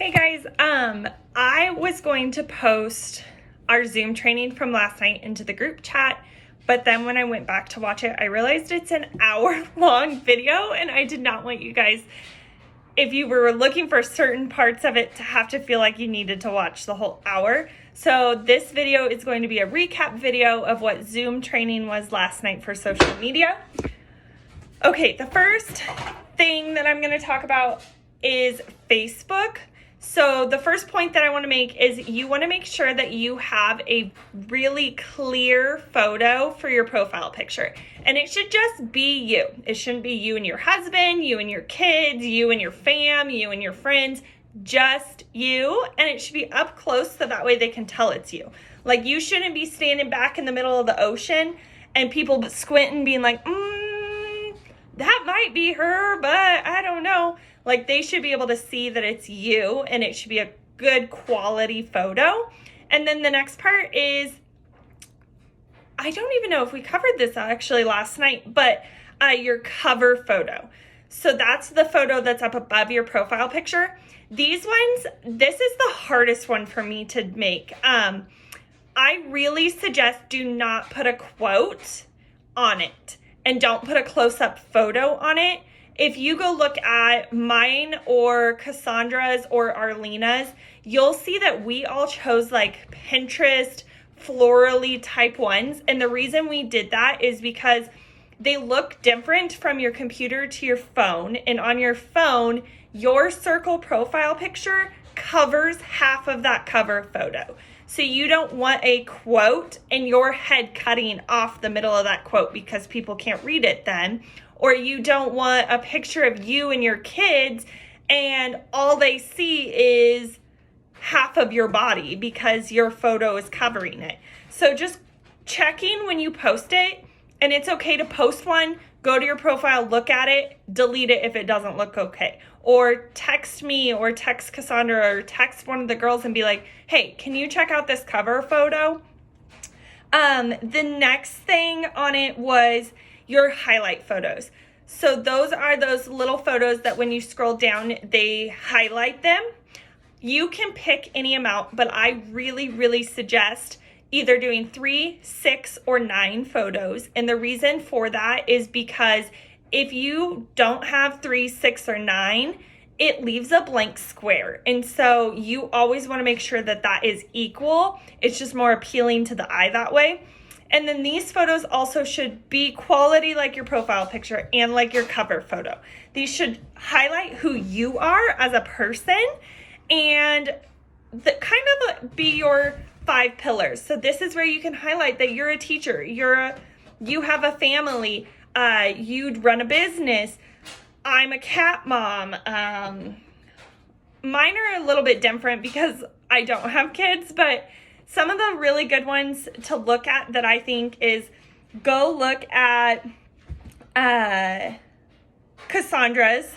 Hey guys, I was going to post our Zoom training from last night into the group chat, but then when I went back to watch it, I realized it's an hour-long video, and I did not want you guys, if you were looking for certain parts of it, to have to feel like you needed to watch the whole hour. So this video is going to be a recap video of what Zoom training was last night for social media. Okay, the first thing that I'm going to talk about is Facebook. So the first point that I want to make is you want to make sure that you have a really clear photo for your profile picture. And it should just be you. It shouldn't be you and your husband, you and your kids, you and your fam, you and your friends, just you. And it should be up close so that way they can tell it's you. Like, you shouldn't be standing back in the middle of the ocean and people squinting being like, that might be her, but I don't know. Like, they should be able to see that it's you, and it should be a good quality photo. And then the next part is, I don't even know if we covered this actually last night, but your cover photo. So that's the photo that's up above your profile picture. These ones, this is the hardest one for me to make. I really suggest do not put a quote on it, and don't put a close-up photo on it. If you go look at mine or Cassandra's or Arlena's, you'll see that we all chose like Pinterest, florally type ones. And the reason we did that is because they look different from your computer to your phone. And on your phone, your circle profile picture covers half of that cover photo. So you don't want a quote and your head cutting off the middle of that quote because people can't read it then. Or you don't want a picture of you and your kids and all they see is half of your body because your photo is covering it. So just checking when you post it, and it's okay to post one, go to your profile, look at it, delete it if it doesn't look okay. Or text me or text Cassandra or text one of the girls and be like, hey, can you check out this cover photo? The next thing on it was your highlight photos. So those are those little photos that when you scroll down, they highlight them. You can pick any amount, but I really suggest either doing 3, 6, or 9 photos. And the reason for that is because if you don't have 3, 6, or 9, it leaves a blank square. And so you always want to make sure that that is equal. It's just more appealing to the eye that way. And then these photos also should be quality like your profile picture and like your cover photo. These should highlight who you are as a person and be your 5 pillars. So this is where you can highlight that you're a teacher, you have a family, you'd run a business, I'm a cat mom. Mine are a little bit different because I don't have kids, but some of the really good ones to look at that I think is go look at Cassandra's.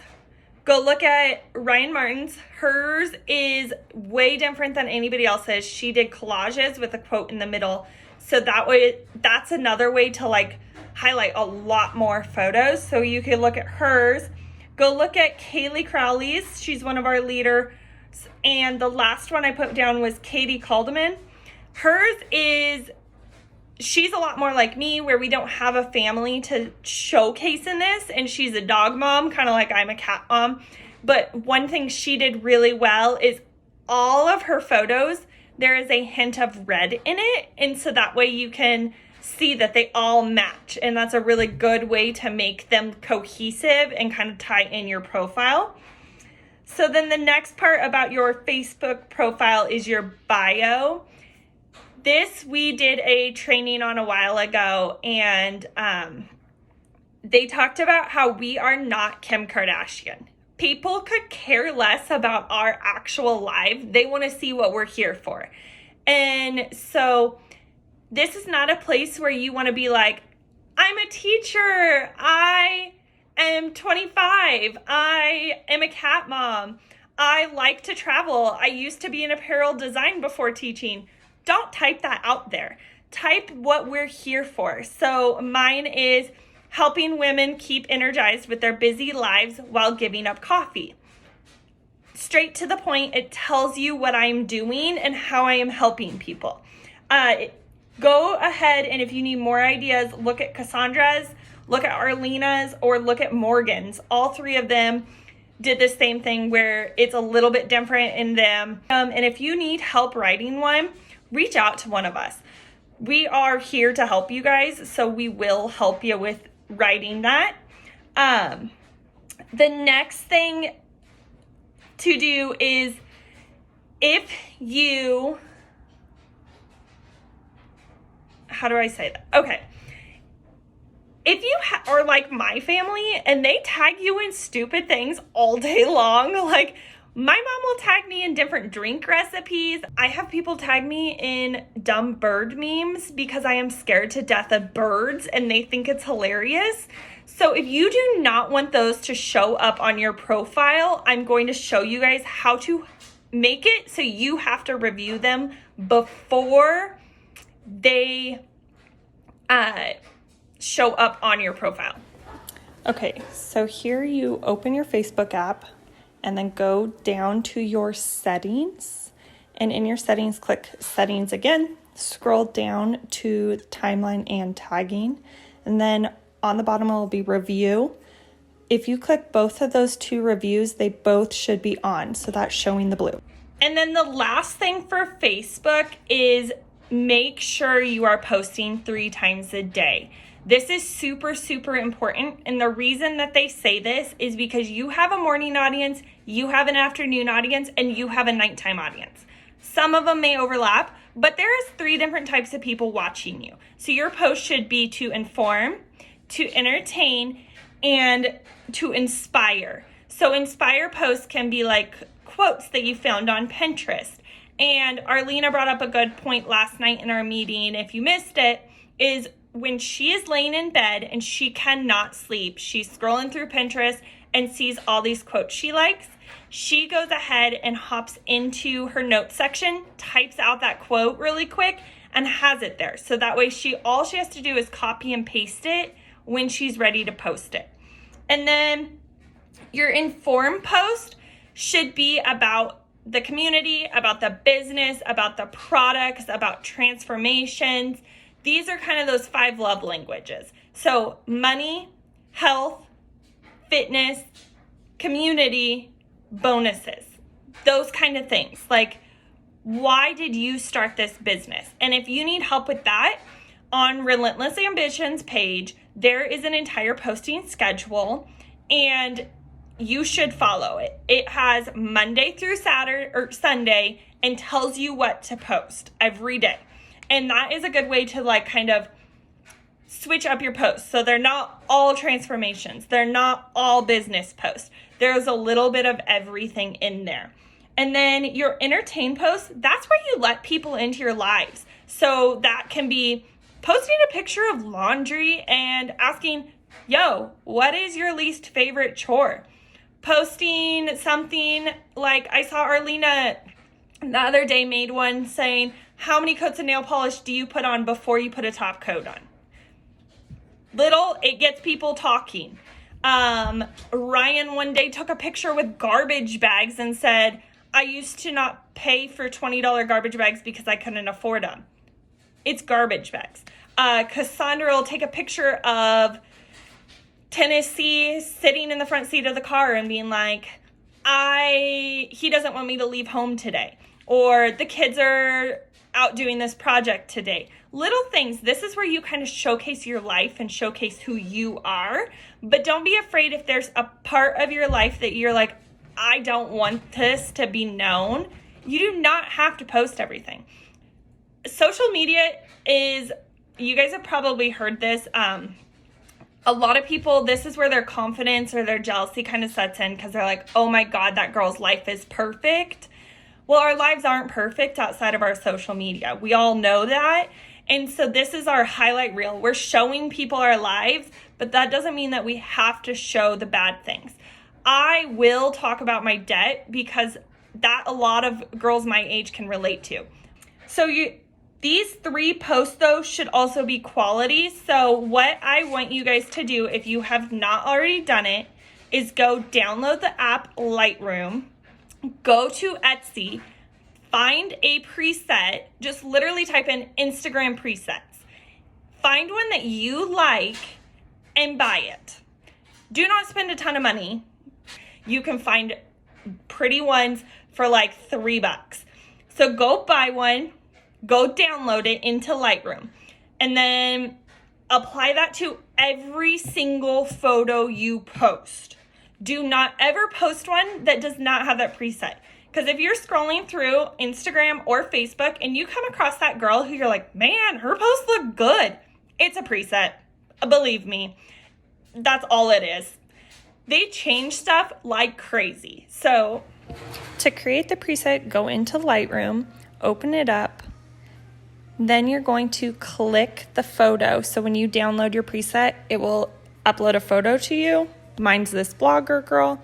Go look at Ryan Martin's. Hers is way different than anybody else's. She did collages with a quote in the middle. So that way, that's another way to like highlight a lot more photos. So you can look at hers. Go look at Kaylee Crowley's. She's one of our leaders. And the last one I put down was Katie Caldeman. Hers is, she's a lot more like me where we don't have a family to showcase in this. And she's a dog mom, kind of like I'm a cat mom. But one thing she did really well is all of her photos, there is a hint of red in it. And so that way you can see that they all match. And that's a really good way to make them cohesive and kind of tie in your profile. So then the next part about your Facebook profile is your bio. This we did a training on a while ago, and they talked about how we are not Kim Kardashian. People could care less about our actual life. They want to see what we're here for. And so this is not a place where you want to be like, I'm a teacher, I am 25, I am a cat mom, I like to travel, I used to be in apparel design before teaching. Don't type that out there. Type what we're here for. So mine is helping women keep energized with their busy lives while giving up coffee. straight to the point. It tells you what I'm doing and how I am helping people. Go ahead, and if you need more ideas, look at Cassandra's, look at Arlena's, or look at Morgan's. All three of them did the same thing where it's a little bit different in them. And if you need help writing one, reach out to one of us. We are here to help you guys, so we will help you with writing that. The next thing to do is, if you, how do I say that? Okay. If you are like my family and they tag you in stupid things all day long, like my mom will tag me in different drink recipes. I have people tag me in dumb bird memes because I am scared to death of birds and they think it's hilarious. So if you do not want those to show up on your profile, I'm going to show you guys how to make it so you have to review them before they show up on your profile. Okay, so here you open your Facebook app and then go down to your settings, and in your settings, click settings again, scroll down to timeline and tagging, and then on the bottom will be review. If you click both of those two reviews, they both should be on, so that's showing the blue. And then the last thing for Facebook is make sure you are posting 3 times a day. This is super, super important. And the reason that they say this is because you have a morning audience, you have an afternoon audience, and you have a nighttime audience. Some of them may overlap, but there is 3 different types of people watching you. So your post should be to inform, to entertain, and to inspire. So inspire posts can be like quotes that you found on Pinterest. And Arlena brought up a good point last night in our meeting. If you missed it, is when she is laying in bed and she cannot sleep, she's scrolling through Pinterest and sees all these quotes she likes. She goes ahead and hops into her notes section, types out that quote really quick, and has it there. So that way all she has to do is copy and paste it when she's ready to post it. And then your inform post should be about the community, about the business, about the products, about transformations. These are kind of those 5 love languages. So money, health, fitness, community, bonuses, those kind of things. Like, why did you start this business? And if you need help with that, on Relentless Ambitions page, there is an entire posting schedule, and you should follow it. It has Monday through Saturday or Sunday and tells you what to post every day. And that is a good way to like kind of switch up your posts. So they're not all transformations. They're not all business posts. There's a little bit of everything in there. And then your entertain posts, that's where you let people into your lives. So that can be posting a picture of laundry and asking, yo, what is your least favorite chore? Posting something like I saw Arlena the other day made one saying, how many coats of nail polish do you put on before you put a top coat on? It gets people talking. Ryan one day took a picture with garbage bags and said, I used to not pay for $20 garbage bags because I couldn't afford them. It's garbage bags. Cassandra will take a picture of Tennessee sitting in the front seat of the car and being like, he doesn't want me to leave home today. Or the kids are out doing this project today. Little things. This is where you kind of showcase your life and showcase who you are. But don't be afraid if there's a part of your life that you're like, I don't want this to be known. You do not have to post everything. Social media is, you guys have probably heard this, a lot of people, this is where their confidence or their jealousy kind of sets in because they're like, oh my God, that girl's life is perfect. Well, our lives aren't perfect outside of our social media. We all know that. And so this is our highlight reel. We're showing people our lives, but that doesn't mean that we have to show the bad things. I will talk about my debt because that a lot of girls my age can relate to. So these 3 posts, though, should also be quality. So what I want you guys to do, if you have not already done it, is go download the app Lightroom. go to Etsy, find a preset, just literally type in Instagram presets. Find one that you like and buy it. Do not spend a ton of money. You can find pretty ones for like $3. So go buy one, go download it into Lightroom, and then apply that to every single photo you post. Do not ever post one that does not have that preset. Because if you're scrolling through Instagram or Facebook and you come across that girl who you're like, man, her posts look good, it's a preset. Believe me, that's all it is. They change stuff like crazy. So to create the preset, go into Lightroom, open it up. Then you're going to click the photo. So when you download your preset, it will upload a photo to you. Mine's this blogger girl.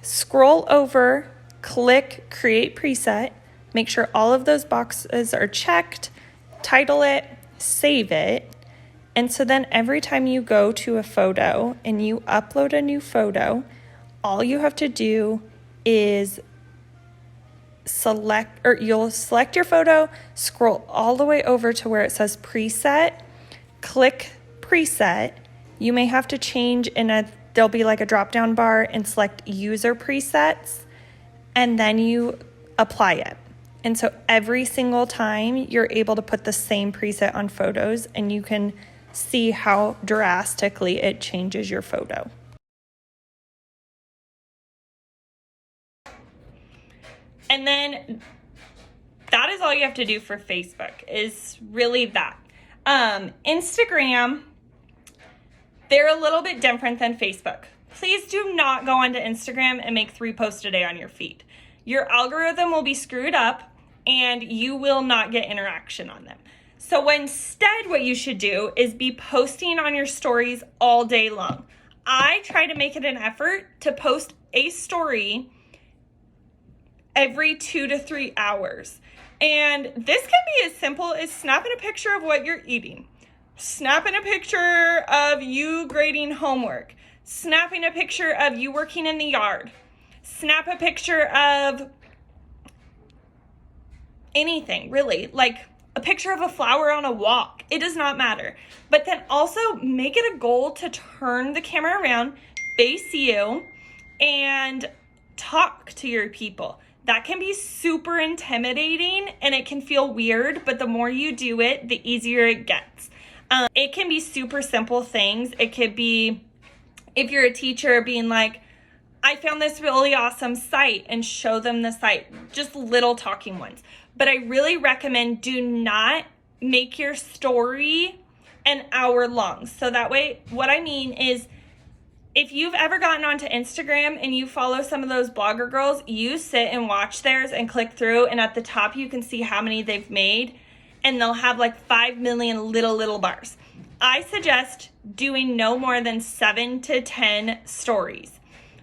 Scroll over, click create preset. Make sure all of those boxes are checked. Title it, save it. And so then every time you go to a photo and you upload a new photo, all you have to do is you'll select your photo, scroll all the way over to where it says preset, click preset. You may have to change there'll be like a drop down bar and select user presets, and then you apply it. And so every single time you're able to put the same preset on photos, and you can see how drastically it changes your photo. And then that is all you have to do for Facebook, is really that. Instagram, they're a little bit different than Facebook. Please do not go onto Instagram and make 3 posts a day on your feed. Your algorithm will be screwed up and you will not get interaction on them. So instead, what you should do is be posting on your stories all day long. I try to make it an effort to post a story every 2 to 3 hours. And this can be as simple as snapping a picture of what you're eating, snapping a picture of you grading homework, snapping a picture of you working in the yard, snap a picture of anything, really, like a picture of a flower on a walk. It does not matter. But then also make it a goal to turn the camera around, face you, and talk to your people. That can be super intimidating and it can feel weird, but the more you do it, the easier it gets. It can be super simple things. It could be, if you're a teacher, being like, I found this really awesome site, and show them the site. Just little talking ones. But I really recommend, do not make your story an hour long. So that way, what I mean is, if you've ever gotten onto Instagram and you follow some of those blogger girls, you sit and watch theirs and click through, and at the top you can see how many they've made, and they'll have like 5 million little bars. I suggest doing no more than 7 to 10 stories.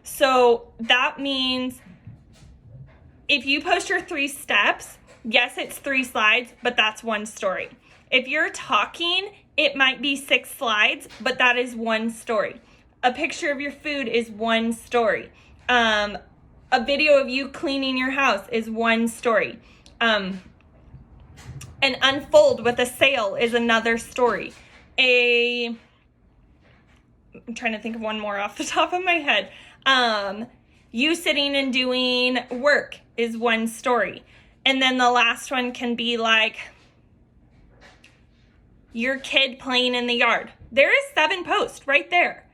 So that means if you post your 3 steps, yes, it's 3 slides, but that's 1 story. If you're talking, it might be 6 slides, but that is 1 story. A picture of your food is 1 story. A video of you cleaning your house is 1 story. An unfold with a sale is another story. I'm trying to think of one more off the top of my head. You sitting and doing work is 1 story. And then the last one can be like your kid playing in the yard. There is 7 posts right there.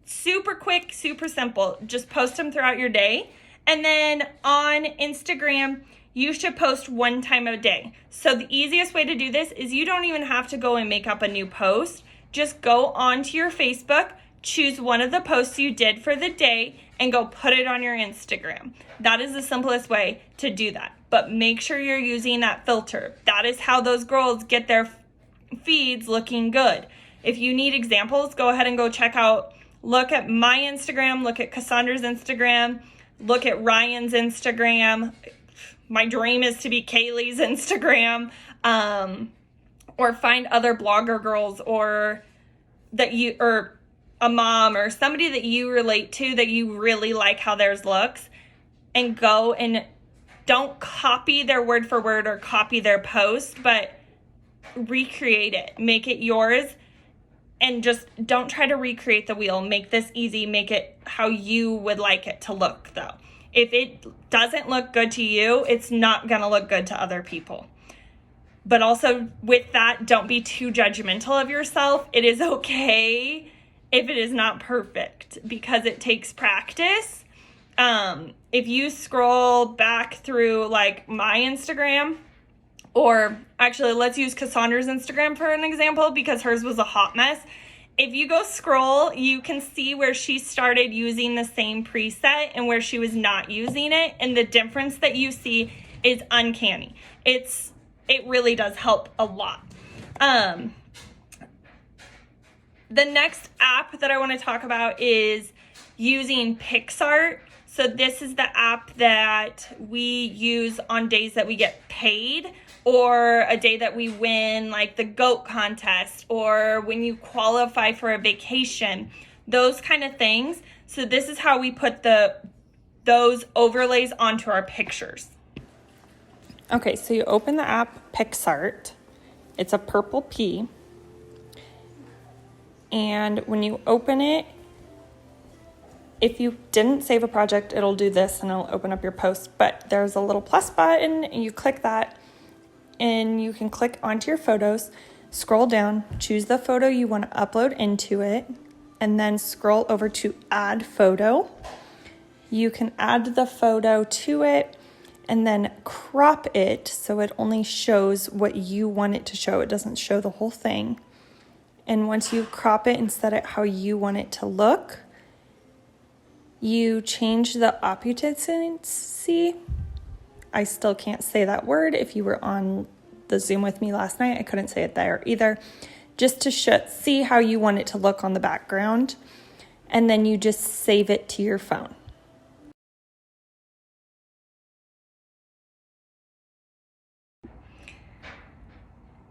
Super quick, super simple. Just post them throughout your day. And then on Instagram, you should post 1 time a day. So the easiest way to do this is you don't even have to go and make up a new post. Just go onto your Facebook, choose one of the posts you did for the day, and go put it on your Instagram. That is the simplest way to do that. But make sure you're using that filter. That is how those girls get their feeds looking good. If you need examples, go ahead and go check out, look at my Instagram, look at Cassandra's Instagram, look at Ryan's Instagram. My dream is to be Kaylee's Instagram, or find other blogger girls or a mom or somebody that you relate to that you really like how theirs looks. and go and don't copy their word for word or copy their post, but recreate it, make it yours, and just don't try to recreate the wheel. Make this easy, make it how you would like it to look though. If it doesn't look good to you, it's not gonna look good to other people. But also with that, don't be too judgmental of yourself. It is okay if it is not perfect because it takes practice. If you scroll back through like my Instagram, or actually let's use Cassandra's Instagram for an example because hers was a hot mess. If you go scroll, you can see where she started using the same preset and where she was not using it. And the difference that you see is uncanny. It really does help a lot. The next app that I want to talk about is using PicsArt. So this is the app that we use on days that we get paid, or a day that we win like the GOAT contest, or when you qualify for a vacation, those kind of things. So this is how we put those overlays onto our pictures. Okay, so you open the app PicsArt. It's a purple P. And when you open it, if you didn't save a project, it'll do this and it'll open up your post. But there's a little plus button and you click that and you can click onto your photos, scroll down, choose the photo you want to upload into it, and then scroll over to add photo. You can add the photo to it and then crop it so it only shows what you want it to show. It doesn't show the whole thing. And once you crop it and set it how you want it to look, you change the opacity. I still can't say that word. If you were on the Zoom with me last night, I couldn't say it there either. Just to see how you want it to look on the background. And then you just save it to your phone.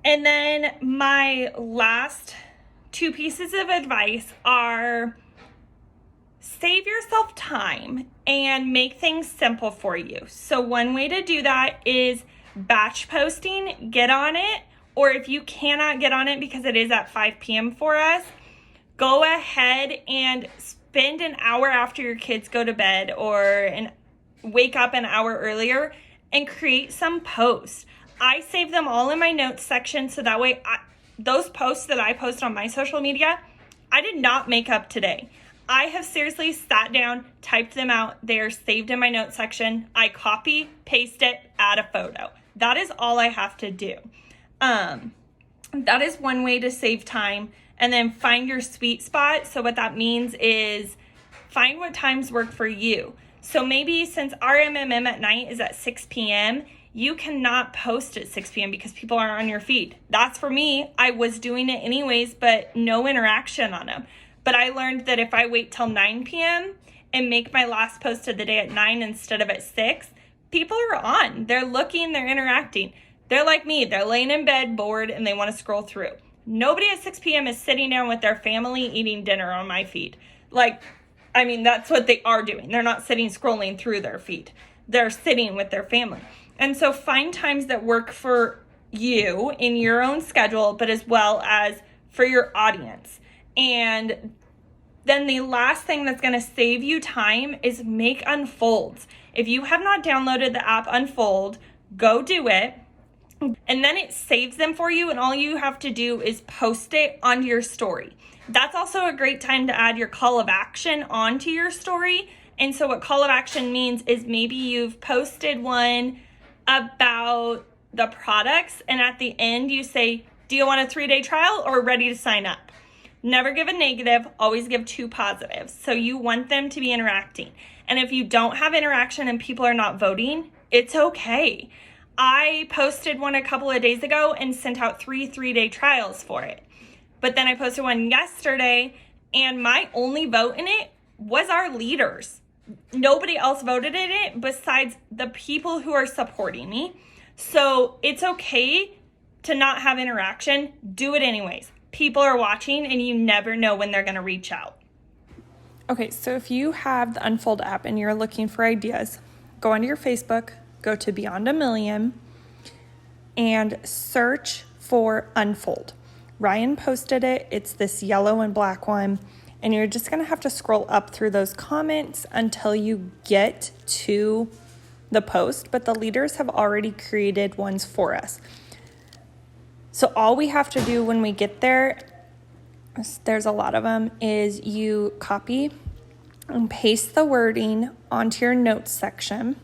And then my last two pieces of advice are: save yourself time and make things simple for you. So one way to do that is batch posting. Get on it, or if you cannot get on it because it is at 5 p.m. for us, go ahead and spend an hour after your kids go to bed or wake up an hour earlier and create some posts. I save them all in my notes section so that way those posts that I post on my social media, I did not make up today. I have seriously sat down, typed them out. They are saved in my notes section. I copy, paste it, add a photo. That is all I have to do. That is one way to save time. And then find your sweet spot. So what that means is find what times work for you. So maybe since our MMM at night is at 6 p.m., you cannot post at 6 p.m. because people are on your feed. That's for me. I was doing it anyways, but no interaction on them. But I learned that if I wait till 9 p.m. and make my last post of the day at 9 instead of at 6, people are on. They're looking, they're interacting. They're like me. They're laying in bed bored and they want to scroll through. Nobody at 6 p.m. is sitting down with their family eating dinner on my feed. That's what they are doing. They're not sitting scrolling through their feed. They're sitting with their family. And so find times that work for you in your own schedule, but as well as for your audience. And then the last thing that's going to save you time is make unfolds. If you have not downloaded the app Unfold, go do it. And then it saves them for you, and all you have to do is post it onto your story. That's also a great time to add your call of action onto your story. And so what call of action means is maybe you've posted one about the products, and at the end you say, do you want a 3-day trial or ready to sign up? Never give a negative, always give 2 positives. So you want them to be interacting. And if you don't have interaction and people are not voting, it's okay. I posted one a couple of days ago and sent out 3 3-day trials for it. But then I posted one yesterday and my only vote in it was our leaders. Nobody else voted in it besides the people who are supporting me. So it's okay to not have interaction. Do it anyways. People are watching and you never know when they're going to reach out. Okay, so if you have the Unfold app and you're looking for ideas, go onto your Facebook, go to Beyond a Million, and search for Unfold. Ryan posted it. It's this yellow and black one. And you're just going to have to scroll up through those comments until you get to the post. But the leaders have already created ones for us. So all we have to do when we get there, there's a lot of them, is you copy and paste the wording onto your notes section.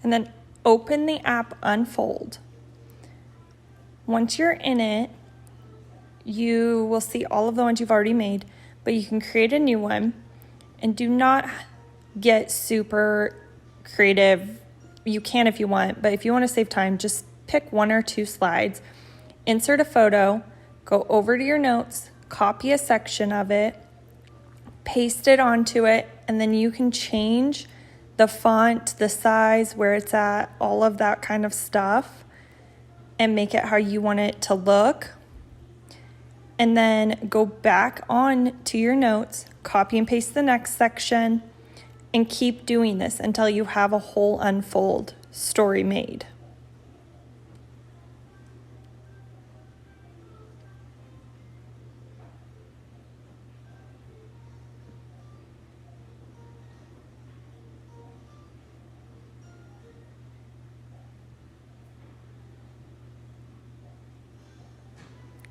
And then open the app Unfold. Once you're in it, you will see all of the ones you've already made, but you can create a new one. And do not get super creative. You can if you want, but if you want to save time, just pick 1 or 2 slides, insert a photo, go over to your notes, copy a section of it, paste it onto it, and then you can change the font, the size, where it's at, all of that kind of stuff, and make it how you want it to look. And then go back on to your notes, copy and paste the next section, and keep doing this until you have a whole Unfold story made.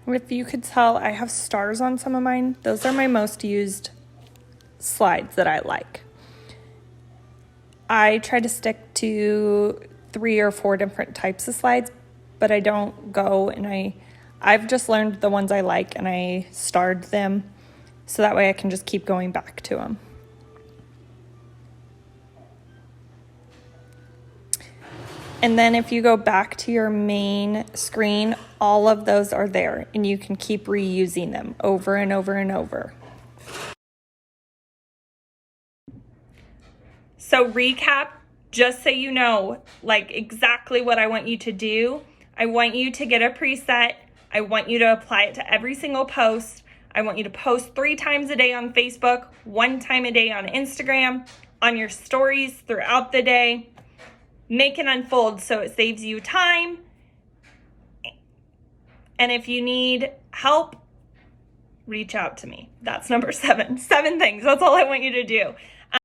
If you could tell, I have stars on some of mine. Those are my most used slides that I like. I try to stick to 3 or 4 different types of slides, but I don't go and I've just learned the ones I like and I starred them so that way I can just keep going back to them. And then if you go back to your main screen, all of those are there and you can keep reusing them over and over and over. So recap, just so you know, like exactly what I want you to do. I want you to get a preset. I want you to apply it to every single post. I want you to post 3 times a day on Facebook, 1 time a day on Instagram, on your stories throughout the day. Make it Unfold so it saves you time. And if you need help, reach out to me. That's number 7. 7 things. That's all I want you to do.